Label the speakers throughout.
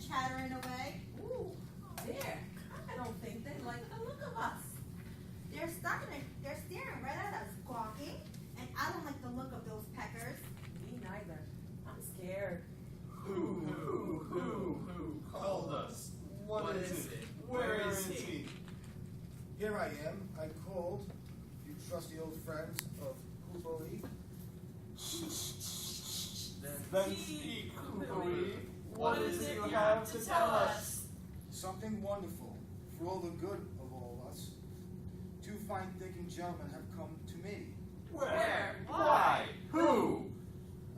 Speaker 1: chattering away.
Speaker 2: Ooh, dear. I don't think they like the look of us.
Speaker 1: They're staring right at us, squawking, and I don't like the look of those peckers.
Speaker 2: Me neither. I'm scared.
Speaker 3: Who called us? What is it? Where is he?
Speaker 4: Here I am. I called, you trusty old friends of Hoopoe.
Speaker 3: Then speak, Hoopoe. What is it you have to tell us?
Speaker 4: Something wonderful, for all the good of all of us. Two fine thinking gentlemen have come to me.
Speaker 3: Where? Why? Who?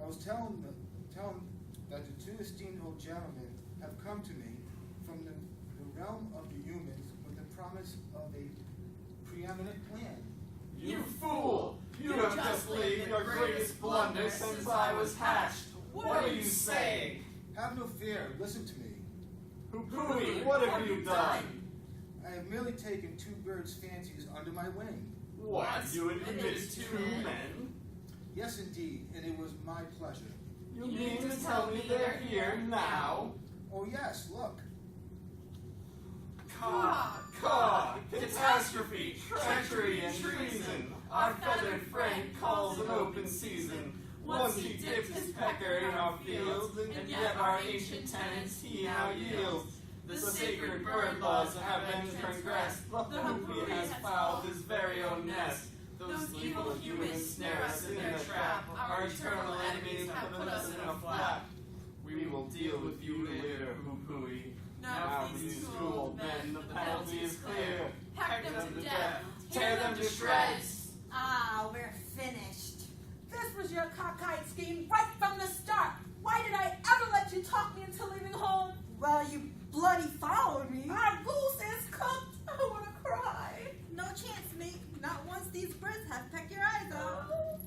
Speaker 4: I was telling them that the two esteemed old gentlemen have come to me from the realm of the humans with the promise of a preeminent plan.
Speaker 3: You fool! You have just laid your greatest blunder since I was hatched. What are you saying?
Speaker 4: Have no fear, listen to me.
Speaker 3: Hoopoe, what have you done?
Speaker 4: I have merely taken two birds' fancies under my wing.
Speaker 3: What? You admitted 2 men?
Speaker 4: Yes, indeed, and it was my pleasure.
Speaker 3: You mean to tell me they're here now?
Speaker 4: Oh yes, look.
Speaker 3: Caw, catastrophe, treachery, and treason. Our feathered friend calls an open season. Once he dipped his pecker in our fields, and yet our ancient tenants he now yields. The sacred bird laws have been transgressed. The Hoopoe has fouled his very own nest. Those evil humans snare us in their trap. Our eternal enemies have put us in a flap. We will deal with you later, Hoopoe. Now for these two old men, the penalty is clear. Hack them to death, tear them to shreds.
Speaker 1: Ah, we're finished.
Speaker 2: This was your cockeyed scheme right from the start. Why did I ever let you talk me into leaving home?
Speaker 1: Well, you bloody followed me.
Speaker 2: Our goose is cooked. I want to cry.
Speaker 1: No chance, mate. Not once these birds have pecked your eyes out.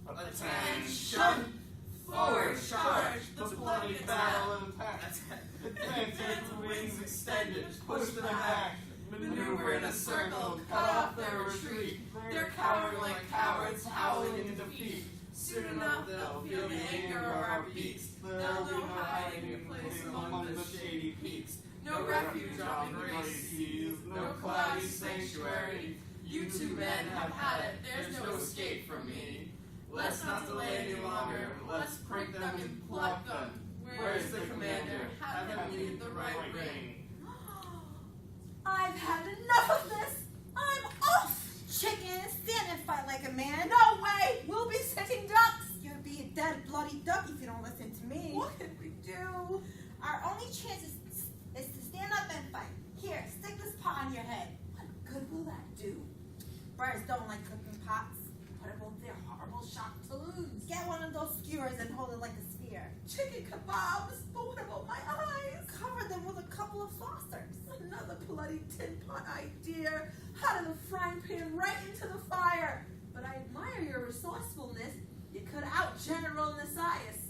Speaker 3: Attention! Forward charge! The bloody battle impact. Advance with wings extended, push them back. Maneuver in a circle, cut off their retreat. They're cowering like cowards, howling in defeat. Soon enough they'll feel the anger of our beaks. There'll be no hiding place among the shady peaks. No refuge on the gray seas, no cloudy sanctuary. You two men have had it, there's no escape from me. Let's not delay any longer, let's prick them and pluck them. Where's the commander? Have them lead the right ring.
Speaker 1: I've had enough of this. I'm off. Chicken, stand and fight like a man. No way. We'll be sitting ducks. You'll be a dead bloody duck if you don't listen to me.
Speaker 2: What can we do?
Speaker 1: Our only chance is to stand up and fight. Here, stick this pot on your head.
Speaker 2: What good will that do?
Speaker 1: Birds don't like cooking pots.
Speaker 2: What about their horrible sharp talons?
Speaker 1: Get one of those skewers and hold it like a sphere.
Speaker 2: Chicken kebabs? But what about my eyes?
Speaker 1: Cover them with a couple of saucers.
Speaker 2: Another bloody tin pot idea. Out of the frying pan right into the fire. But I admire your resourcefulness. You could out General Nasias.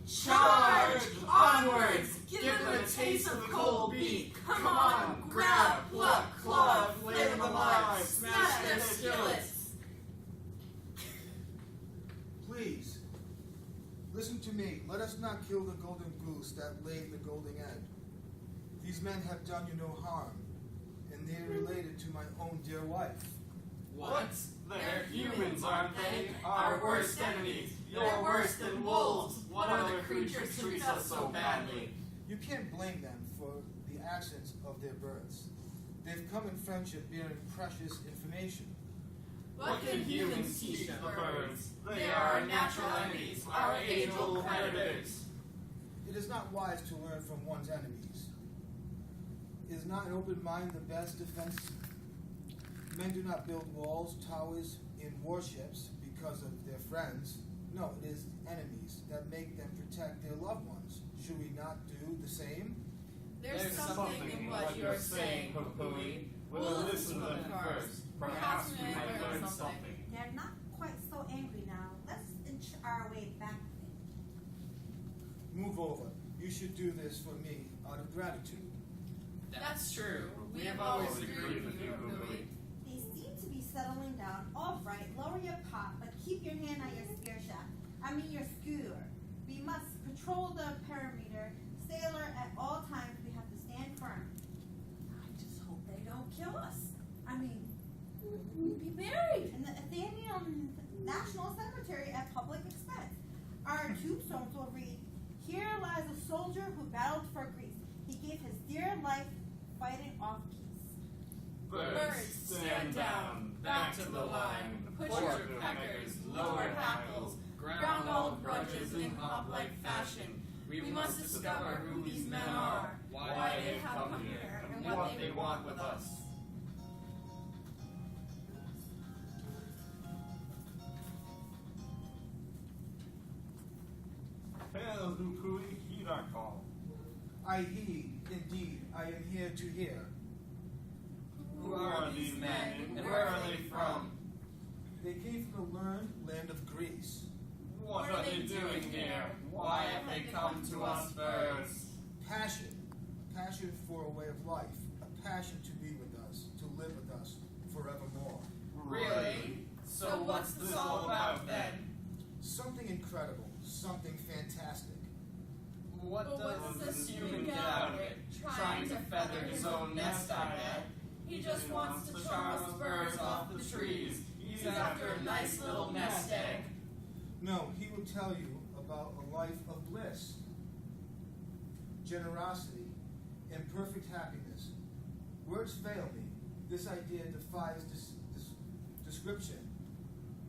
Speaker 3: Charge! Onwards! Give them a taste of the cold beat. Come on! Grab, pluck, claw, flay them alive. Smash their skillets.
Speaker 4: Please, listen to me. Let us not kill the golden goose that laid the golden egg. These men have done you no harm, and they are related to my own dear wife.
Speaker 3: What? They're humans, aren't they? Our worst enemies. You're worse than wolves. What other creature treats us so badly?
Speaker 4: You can't blame them for the absence of their births. They've come in friendship bearing precious information.
Speaker 3: What can humans teach the birds? They are our natural enemies, our age-old predators.
Speaker 4: It is not wise to learn from one's enemies. Is not an open mind the best defense? Men do not build walls, towers, and warships because of their friends. No, it is enemies that make them protect their loved ones. Should we not do the same?
Speaker 5: There's something in what you're saying, Hoopoe. We'll listen to them first. Perhaps we might learn something.
Speaker 1: They're not quite so angry now. Let's inch our way back.
Speaker 4: Move over. You should do this for me out of gratitude.
Speaker 5: That's true. We have always agreed with you, Hoopoe.
Speaker 1: They seem to be settling down. All right, lower your pot, but keep your hand on your spear shaft. I mean your skewer. We must patrol the perimeter. Sailor at all times
Speaker 2: I mean, we'd be married.
Speaker 1: In the Athenian National Cemetery at public expense. Our tombstones will read, "Here lies a soldier who battled for Greece. He gave his dear life fighting off peace."
Speaker 5: Birds, stand down, back to the line. Put your peckers, lower hackles, ground all grudges in hop-like fashion. We must discover who these men are, why they have come here, and what they want with us.
Speaker 3: Hail, Hukui, heed our call.
Speaker 4: I heed, indeed, I am here to hear.
Speaker 5: Who are these men, and where are they from?
Speaker 4: They came from the learned land of Greece.
Speaker 5: What are they doing here? Why have they come to us birds?
Speaker 4: Passion for a way of life, a passion to be with us, to live with us forevermore.
Speaker 5: Really? So what's this all about then?
Speaker 4: Something incredible, something fantastic.
Speaker 5: What does this human get out of it? Trying to feather his own nest, I bet. He just wants to charm us birds off the trees. He's after a nice little nest egg.
Speaker 4: No, he will tell you about a life of bliss, generosity, and perfect happiness. Words fail me. This idea defies description.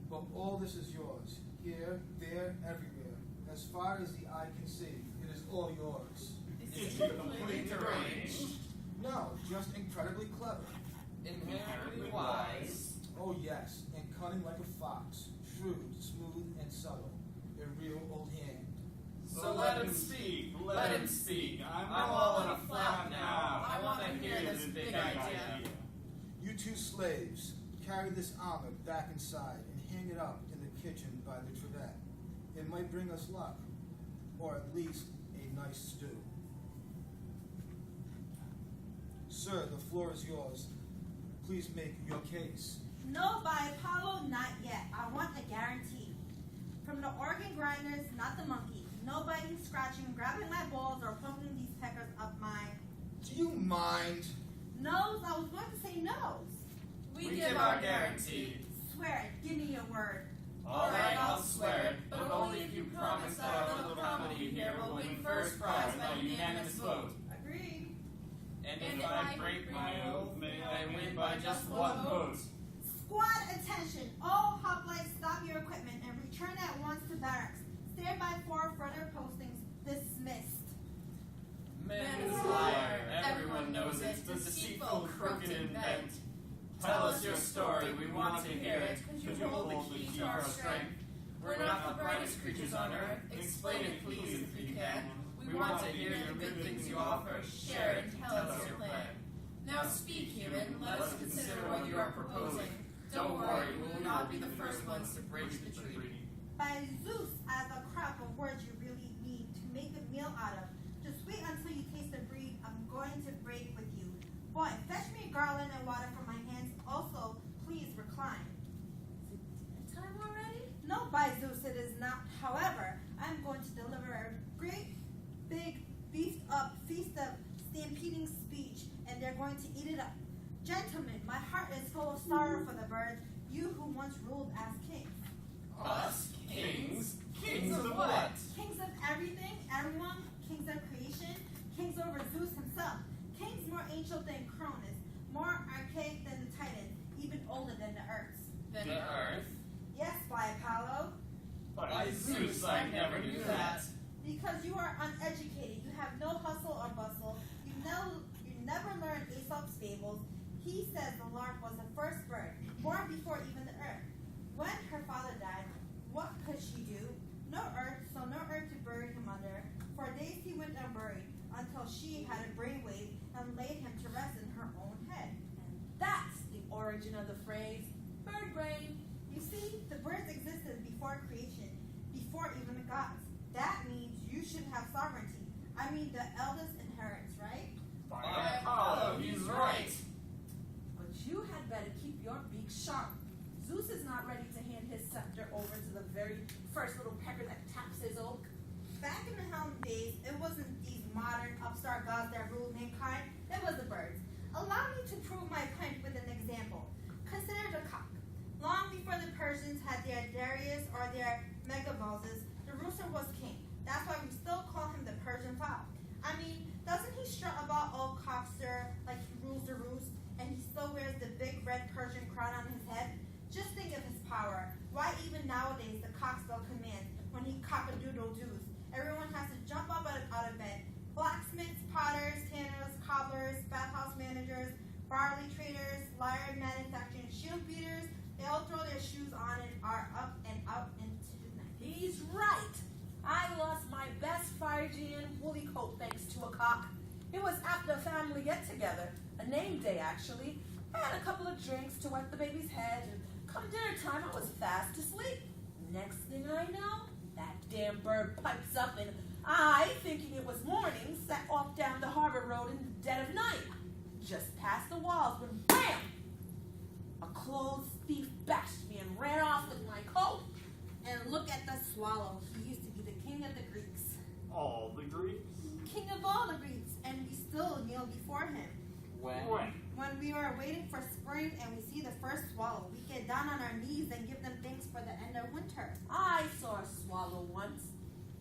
Speaker 4: But all this is yours. Here, there, everywhere. As far as the eye can see, it is all yours.
Speaker 5: Is he completely deranged?
Speaker 4: No, just incredibly clever.
Speaker 5: Inherently wise.
Speaker 4: Oh yes, and cunning like a fox. Shrewd, smooth, and subtle. A real old hand.
Speaker 5: So let him speak, let him speak. I'm all in a flap now. I want to hear this big idea.
Speaker 4: You two slaves, carry this omelet back inside and hang it up in the kitchen by the trivet. It might bring us luck, or at least a nice stew. Sir, the floor is yours. Please make your case.
Speaker 1: No, by Apollo, not yet. I want a guarantee. From the organ grinders, not the monkey. Nobody scratching, grabbing my balls, or poking these peckers up my
Speaker 4: Do you mind?
Speaker 1: nose. I was going to say nose.
Speaker 5: We give our guarantee.
Speaker 1: Swear it. Give me your word.
Speaker 5: All right, I'll swear it, but only if you promise that our little comedy here will win first prize by unanimous vote.
Speaker 1: Agreed.
Speaker 5: And if I break my oath, may I win by just one vote.
Speaker 1: Squad attention. All hoplites, stop your equipment and return at once to barracks. Stand by for further postings. Dismissed.
Speaker 5: Man is a liar, everyone knows it, deceitful, crooked, and bent. Tell us your story, we want to hear it, could you hold the key to our strength? We're not the brightest creatures on earth, explain it please if you can. We want to hear the good things you offer, share it, tell us your plan. Now speak, human, let us consider what you are proposing. Don't worry, we will not be the first ones to break the treaty.
Speaker 1: By Zeus, as a crop of words you really need to make a meal out of. Just wait until you taste the breed I'm going to break with you. Boy, fetch me a garland and water from my hands. Also, please recline.
Speaker 2: Time already?
Speaker 1: No, by Zeus, it is not. However, I'm going to deliver a great, big, feast of stampeding speech, and they're going to eat it up. Gentlemen, my heart is full of sorrow for the birds, you who once ruled as kings.
Speaker 5: Us? Kings? Kings of what?
Speaker 1: Kings of everything, everyone, kings of creation, kings over Zeus himself, kings more ancient than Cronus, more archaic than the Titans, even older than the Earths.
Speaker 5: The earth?
Speaker 1: Yes, by Apollo,
Speaker 5: By Zeus, I never knew that.
Speaker 1: because you are uneducated, you have no hustle or bustle, you never learned Aesop's fables. He says the lark was the first bird, born before even the earth. When her father died, what could she do? No earth, so no earth to bury him under. For days he went unburied, until she had a brainwave and laid him to rest in her own head.
Speaker 2: And that's the origin of the phrase, bird brain.
Speaker 1: You see, the birds existed before creation, before even the gods. That means you should have sovereignty. I mean, the eldest inherits, right?
Speaker 5: By Apollo, he's right.
Speaker 2: But you had better keep your beak sharp. Zeus is not ready to hand his scepter over to the very first little pecker that taps his oak.
Speaker 1: Back in the Helm days, it wasn't these modern upstart gods that ruled mankind. It was the birds. Allow me to prove my point with an example.
Speaker 2: actually. I had a couple of drinks to wet the baby's head, and come dinner time, I was fast asleep. Next thing I know, that damn bird pipes up, and I, thinking it was morning, set off down the harbor road in the dead of night. Just past the walls when BAM! A clothes thief bashed me and ran off with my coat.
Speaker 1: And look at the swallow. He used to be the king of the Greeks.
Speaker 3: All the Greeks?
Speaker 1: King of all the Greeks, and we still kneel before him.
Speaker 3: When?
Speaker 1: When we are waiting for spring and we see the first swallow, we get down on our knees and give them thanks for the end of winter.
Speaker 2: I saw a swallow once.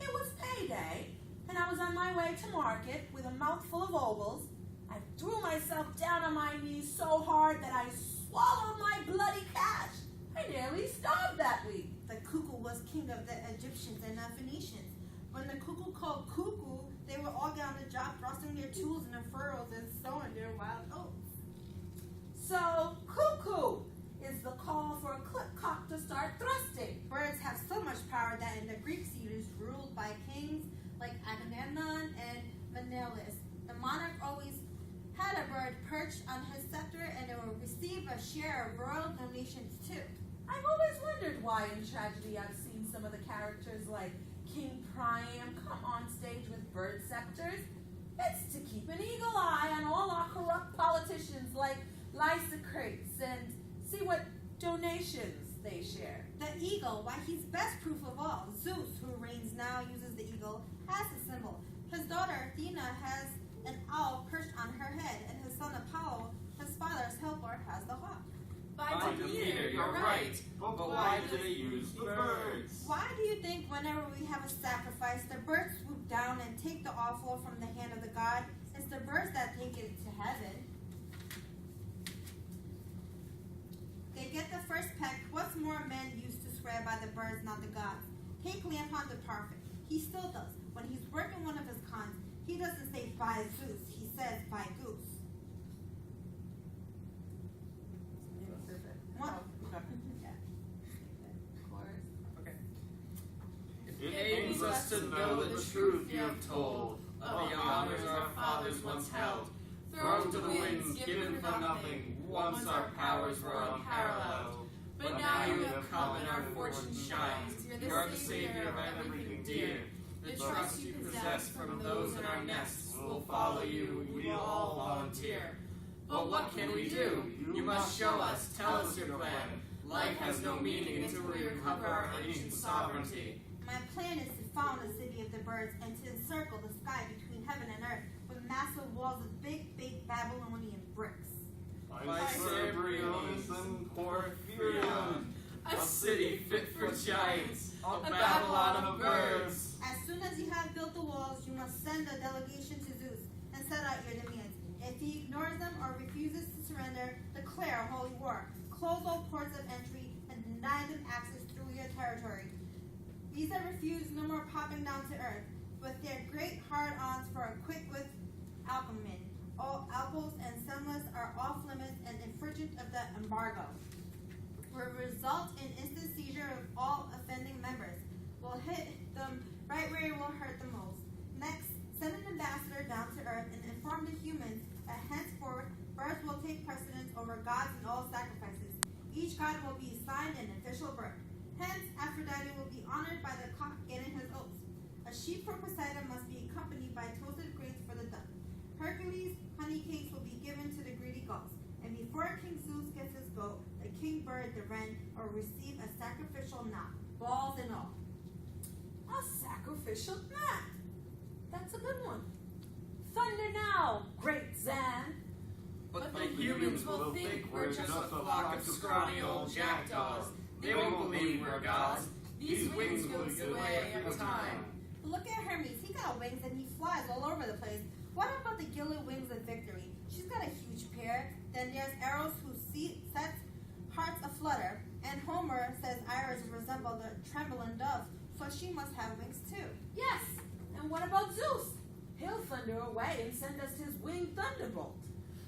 Speaker 2: It was payday, and I was on my way to market with a mouthful of ovals. I threw myself down on my knees so hard that I swallowed my bloody cash. I nearly starved that week.
Speaker 1: The cuckoo was king of the Egyptians and the Phoenicians. When the cuckoo called cuckoo, they would all get on the job thrusting their tools in the furrows and sowing their wild oats.
Speaker 2: So, cuckoo is the call for a clipcock to start thrusting.
Speaker 1: Birds have so much power that in the Greek cities ruled by kings like Agamemnon and Menelaus, the monarch always had a bird perched on his scepter and it would receive a share of royal donations too.
Speaker 2: I've always wondered why in tragedy I've seen some of the characters like King Priam come on stage with bird scepters. It's to keep an eagle eye on all our corrupt politicians like Lysocrates and see what donations they share.
Speaker 1: The eagle, why he's best proof of all. Zeus, who reigns now, uses the eagle as a symbol. His daughter Athena has an owl perched on her head, and his son Apollo, his father's helper, has the hawk.
Speaker 5: By Demeter, you're right. But why do they use the birds?
Speaker 1: Why do you think whenever we have a sacrifice, the birds swoop down and take the offal from the hand of the god? It's the birds that take it to heaven. They get the first peck. What's more, men used to swear by the birds, not the gods. Take Lampon the prophet. He still does. When he's working one of his cons, he doesn't say by Zeus, he says by goose. What?
Speaker 5: It pains us to know the truth you have told of the honors our fathers once held, thrown to the winds, given for nothing. Once our powers were unparalleled, but now you have come and our fortune shines. You are the savior of everything dear. The trust you possess from those in our nests will follow you. We will all volunteer. But what can we do? You must show us. Tell us your plan. Life has no meaning until we recover our ancient sovereignty.
Speaker 1: My plan is to found the city of the birds and to encircle the sky between heaven and earth with massive walls of big Babylonian bricks.
Speaker 5: By Cerberus and Porphyrion, a city fit for giants, a Babylon of birds.
Speaker 1: As soon as you have built the walls, you must send a delegation to Zeus and set out your demands. If he ignores them or refuses to surrender, declare a holy war. Close all ports of entry and deny them access through your territory. These that refuse no more popping down to earth, with their great hard-ons for a quick with Alchemin. All alcohols and semlas are off limits and infringement of the embargo. Will result in instant seizure of all offending members. Will hit them right where it will hurt the most. Next, send an ambassador down to earth and inform the humans that henceforth birds will take precedence over gods in all sacrifices. Each god will be assigned an official bird. Hence, Aphrodite will be honored by the cock getting his oats. A sheep for Poseidon must be accompanied by toasted grains for the duck. Hercules, honey cakes will be given to the greedy gulls. And before King Zeus gets his goat, the king bird, the wren, will receive a sacrificial knot, balls and all.
Speaker 2: A sacrificial gnat. That's a good one. Thunder now, great Zan.
Speaker 5: But the humans will think we're just a flock of scrawny old jackdaws. They won't believe we're gods. These wings will give away every time.
Speaker 1: Look at Hermes. He got wings and he flies all over the place. What about the gilded wings of victory? She's got a huge pair. Then there's Eros who sets hearts aflutter. And Homer says Iris resemble the trembling doves, so she must have wings too.
Speaker 2: Yes. And what about Zeus? He'll thunder away and send us his winged thunderbolt.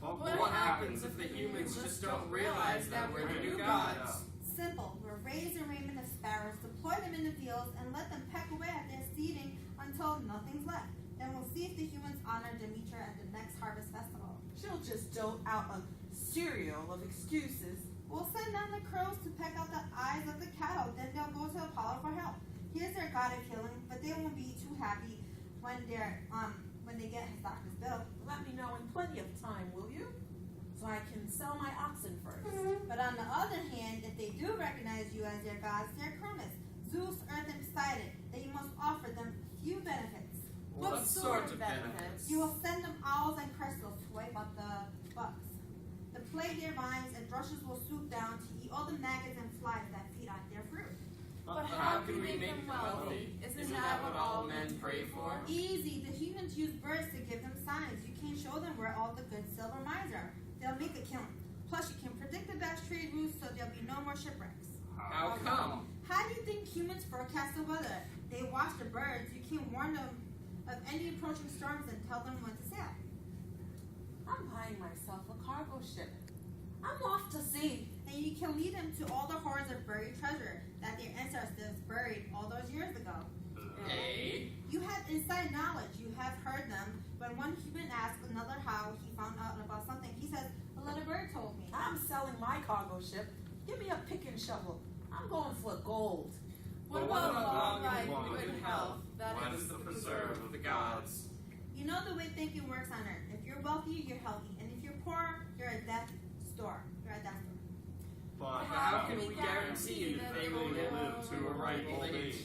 Speaker 5: But what happens if the humans just don't realize that we're the new gods?
Speaker 1: Simple. We'll raise a raiment of sparrows, deploy them in the fields, and let them peck away at their seeding until nothing's left. Then we'll see if the humans honor Demeter at the next harvest festival.
Speaker 2: She'll just dote out on material of excuses.
Speaker 1: We'll send down the crows to peck out the eyes of the cattle, then they'll go to Apollo for help. Here's their god of healing, but they won't be too happy when they get his doctor's bill.
Speaker 2: Let me know in plenty of time, will you? So I can sell my oxen first.
Speaker 1: But on the other hand, if they do recognize you as their gods, they're Cronus, Zeus, Earth, and Poseidon, then you must offer them few benefits.
Speaker 5: What sort of benefits?
Speaker 1: You will send them owls and crystals to wipe out the bugs. The plague their vines and thrushes will swoop down to eat all the maggots and flies that feed on their fruit.
Speaker 5: But how can we make them wealthy? Isn't that what all men pray for?
Speaker 1: Easy. The humans use birds to give them signs. You can't show them where all the good silver mines are. They'll make a kiln. Plus, you can predict the best trade routes so there'll be no more shipwrecks.
Speaker 5: How come?
Speaker 1: How do you think humans forecast the weather? They watch the birds. You can warn them of any approaching storms and tell them when to sail.
Speaker 2: I'm buying myself a cargo ship. I'm off to sea.
Speaker 1: And you can lead them to all the hoards of buried treasure that their ancestors buried all those years ago.
Speaker 5: Hey?
Speaker 1: You have inside knowledge. You have heard them. When one human asks another how he found out about something, he says, a little bird told me.
Speaker 2: I'm selling my cargo ship. Give me a pick and shovel. I'm going for gold.
Speaker 5: What about long life and good health? That is the preserve of the gods.
Speaker 1: You know the way thinking works on Earth. If you're wealthy, you're healthy. And if you're poor, you're a death store. You're a death store.
Speaker 5: But how can we guarantee that they will live to a ripe old age?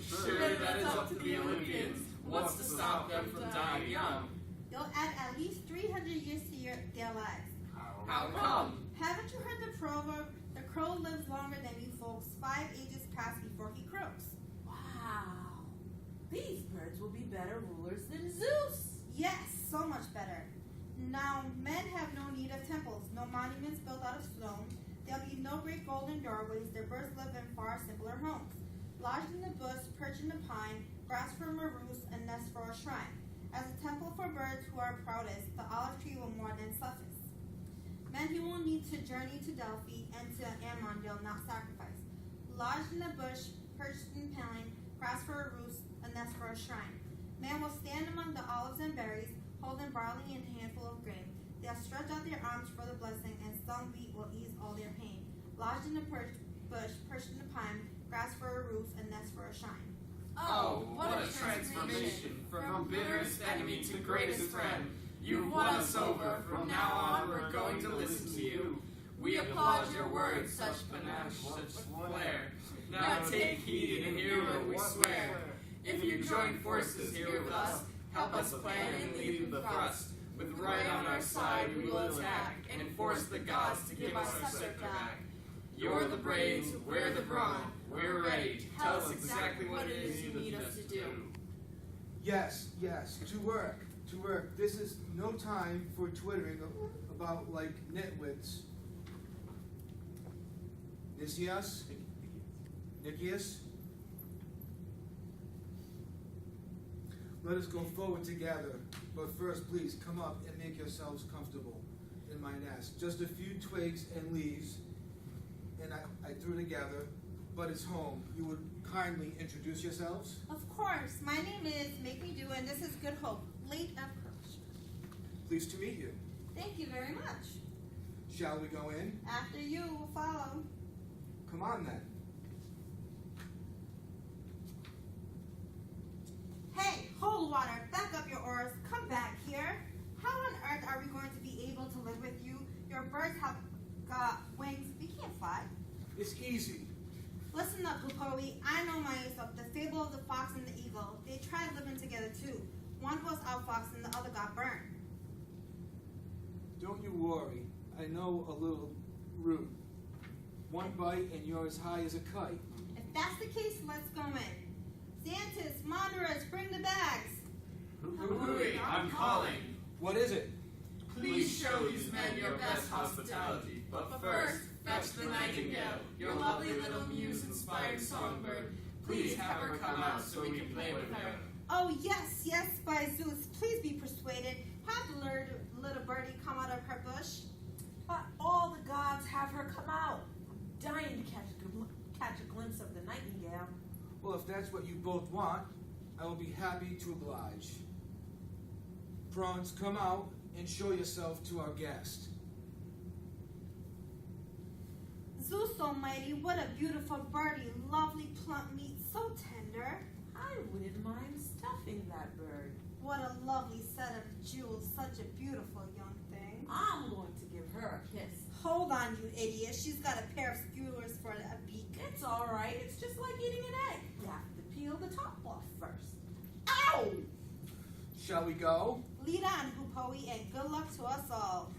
Speaker 5: Surely that is up to the Olympians. What's to stop them from dying young?
Speaker 1: You'll add at least 300 years to their lives.
Speaker 5: How come?
Speaker 1: Haven't you heard the proverb, the crow lives longer than you folks, 5 ages pass before he croaks?
Speaker 2: Wow. These birds will be better rulers than Zeus.
Speaker 1: Yes, so much better. Now, men have no need of temples, no monuments built out of stone. There'll be no great golden doorways. Their birds live in far simpler homes. Lodged in the bush, perched in the pine, grass for a roost, and nest for a shrine. As a temple for birds who are proudest, the olive tree will more than suffice. Men who will need to journey to Delphi and to Ammon they'll not sacrifice. Lodged in the bush, perched in pine, grass for a roost, a nest for a shrine. Man will stand among the olives and berries, holding barley and a handful of grain. They'll stretch out their arms for the blessing, and stung beat will ease all their pain. Lodged in the bush, perched in the pine, grass for a roost, and nest for a shrine.
Speaker 5: Oh, what a transformation from bitterest enemy to greatest friend. You've won us over. From now on, we're going to listen to you. We applaud your words, such panache, such flair. Now take heed and hear what we swear. If you join forces here with us, help us plan and lead the thrust. With right on our side, we will attack and force the gods to give us our scepter back. You're the brains, we're the brawn. We're ready. Tell us exactly what it is you need us to do.
Speaker 4: Yes, to work. This is no time for twittering about like nitwits. Nicias? Let us go forward together. But first, please, come up and make yourselves comfortable in my nest. Just a few twigs and leaves, and I threw together, but it's home. You would kindly introduce yourselves?
Speaker 1: Of course. My name is Make Me Do, and this is Good Hope, late approach.
Speaker 4: Pleased to meet you.
Speaker 1: Thank you very much.
Speaker 4: Shall we go in?
Speaker 1: After you will follow.
Speaker 4: Come on, then.
Speaker 1: Hey, hold water. Back up your oars. Come back here. How on earth are we going to be able to live with you? Your birds have got wings. We can't fly.
Speaker 4: It's easy.
Speaker 1: Listen up, Lupoe. I know my Aesop, the fable of the fox and the eagle. They tried living together too. One was outfoxed and the other got burned.
Speaker 4: Don't you worry. I know a little root. One bite and you're as high as a kite.
Speaker 1: If that's the case, let's go in. Xantus, Monterus, bring the bags.
Speaker 5: Hooey, I'm calling.
Speaker 4: What is it?
Speaker 5: Please show these men your best hospitality. But first, fetch the nightingale, your lovely little muse-inspired songbird. Please have her come out so we can play with her.
Speaker 1: Oh, yes, by Zeus. Please be persuaded. Have the little birdie come out of her bush.
Speaker 2: But all the gods have her come out. I'm dying to catch a glimpse of the nightingale.
Speaker 4: Well, if that's what you both want, I will be happy to oblige. Prawns, come out and show yourself to our guest.
Speaker 1: Zeus almighty, what a beautiful birdie. Lovely plump meat, so tender.
Speaker 2: I wouldn't mind stuffing that bird.
Speaker 1: What a lovely set of jewels, such a beautiful young thing.
Speaker 2: I'm going to give her a kiss.
Speaker 1: Hold on, you idiot. She's got a pair of skewers for a beak.
Speaker 2: It's all right. It's just like eating an egg. You have to peel the top off first.
Speaker 3: Ow! Shall we go?
Speaker 1: Lead on, Hoopoe, and good luck to us all.